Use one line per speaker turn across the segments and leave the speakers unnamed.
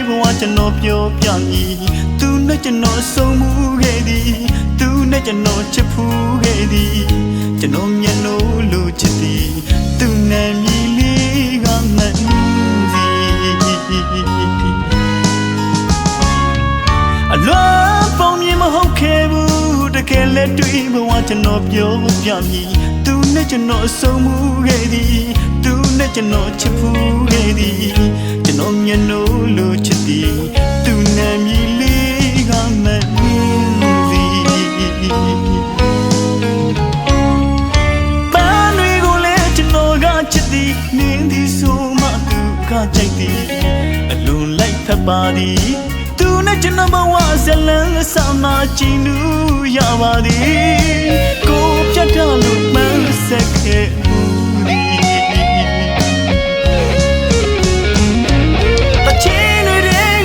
ဘဝကျွန်တော်ပြောပြမည်သူနဲ့ကျွန်တော်ဆုံးမှုခဲ့သည်သူနဲ့ကျွန်တော်ချစ်ဖူးခဲ့သည်ကျွန်တော်မျက်နှာလိုချစ်သည်သူနဲ့မြည်လေးကမှန်သည်အလောပုံမြင်မဟုတ်ခဲ့ဘူးတကယ်လက်တွေ့ဘဝကျွန်တော်ပြောပြမည်သူနဲ့ကျွန်တော်ဆုံးမှုခဲ့သည်သူနဲ့ကျွန်တော်ချစ်ဖူးခဲ့သည်ကျွန်တော်မျက်နှာလိုချစ်သည်သူနဲ့မြည်လေးကမှန်သည်ပန်းတွေကိုလည်းကျွန်တော်ကချစ်သည်နင်းသည်ဆိုမှသူကကြိုက်သည်အလွန်လိုက်ဖက်ပါသည်သူနဲ့ကျွန်တော်ဘဝဇလန်းဆောင်နာကြည့်လူရပါသည်ကိုပြတ်တော့လို့မှန်းဆက်ခဲ့ဘူးဒီတချင်တွေ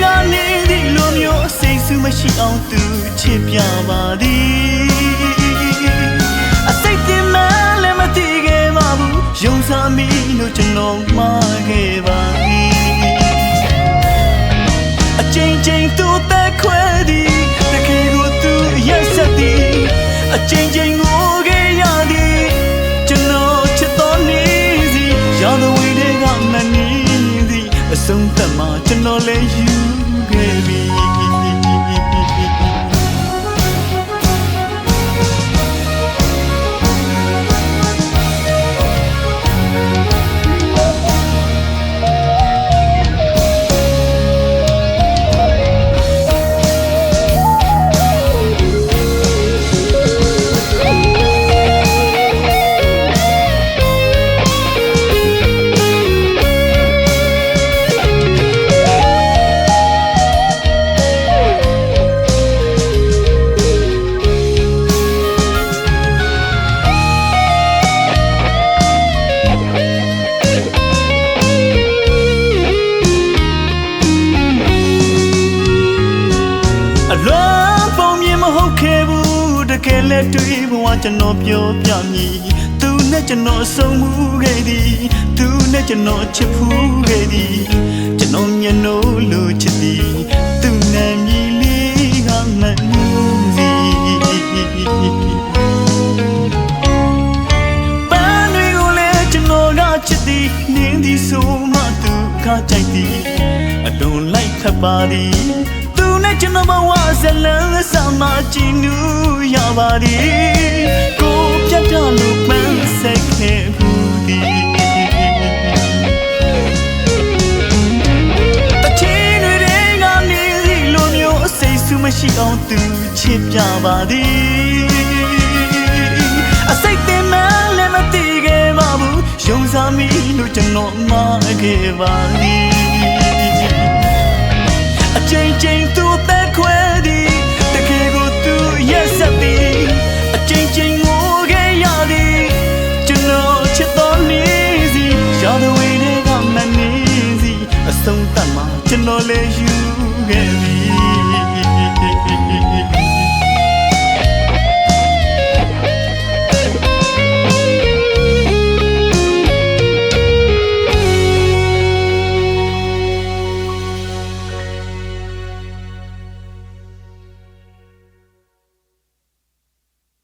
ကနေဒီလိုမျိုးစိတ်ဆူမရှိအောင်သူချစ်ပြပါသည်အစိတ်တင်မှလည်းမသိခဲ့ပါဘူးယုံစားမိလို့ကျွန်တော်မှားခဲ့ပါသည်အချိန်ချင်းသူသက်ခွဲသည်တကယ်ကိုသူရက်ဆက်သည်အချိန်ချင်းကိုခဲ့ရသည်ကျွန်တော်ချစ်တော်နေစီရောင်the way တွေကမနေသည်အဆုံးသတ်မှာကျွန်တော်လည်းယူခဲ့ပြီကဲလက်တွေ့ဘဝကျွန်တော်ပြောပြမည်သူနဲ့ကျွန်တော်ဆုံးမှုခဲ့သည်သူနဲ့ကျွန်တော်ချစ်ဖူးခဲ့သည်ကျွန်တော်မျက်နှာလိုချစ်သည်သူနဲ့မြည်လေးကမှန်သည်ပန်းတွေကိုလည်းကျွန်တော်ကချစ်သည်နင်းသည်ဆိုမှသူကကြိုက်သည်အလွန်လိုက်ခတ်ပါသည်ကျွန်တော်ဘဝဇလန်းဆောင်မကြည့်နူးရပါသည်ကိုပြတ်တော့လို့မှန်းဆက်ခဲ့ဘူးဒီတချင်တွေကနေဒီလိုမျိုးအစိတ်ဆူမရှိအောင်သူချစ်ပြပါသည်အစိတ်တင်မှလည်းမသိခဲ့ပါဘူးယုံစားမိလို့ကျွန်တော်မှားခဲ့ပါသည်အချိန်ချင်းသူသက်ခွဲသည်တကယ်ကိုသူရက်ဆက်သည်အချိန်ချင်းကိုခဲ့ရသည်ကျွန်တော်ချစ်တော်နေစီရောင်the way တွေကမနေစီအဆုံးသတ်မှာကျွန်တော်လည်းယူခဲ့ပြီ